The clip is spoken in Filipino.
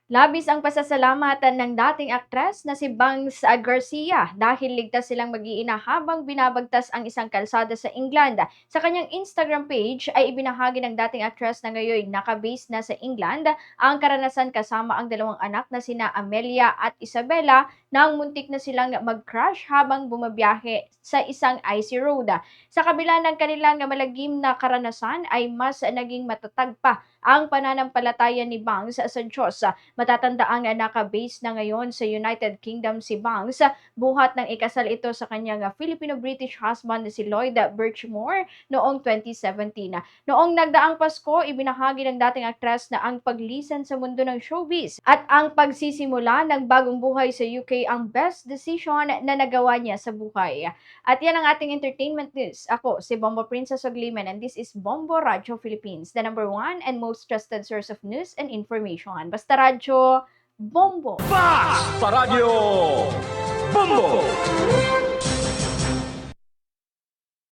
Labis ang pasasalamatan ng dating aktres na si Bangs Garcia dahil ligtas silang mag-iina habang binabagtas ang isang kalsada sa England. Sa kanyang Instagram page ay ibinahagi ng dating aktres na ngayon nakabase na sa England ang karanasan kasama ang dalawang anak na sina Amelia at Isabella nang muntik na silang mag-crash habang bumabiyahe sa isang icy road. Sa kabila ng kanilang malagim na karanasan ay mas naging matatag pa ang pananampalataya ni Bangs sa Diyos. Matatandaang naka-base na ngayon sa United Kingdom si Bangs, buhat ng ikasal ito sa kanyang Filipino-British husband na si Lloyd Birchmore noong 2017. Noong nagdaang Pasko, ibinahagi ng dating aktres na ang paglisan sa mundo ng showbiz at ang pagsisimula ng bagong buhay sa UK ang best decision na nagawa niya sa buhay. At yan ang ating entertainment news. Ako, si Bombo Princess Ogliman, and this is Bombo Radio Philippines, the number one and most trusted source of news and information. Basta Radyo Bombo! Basta Radio Bombo!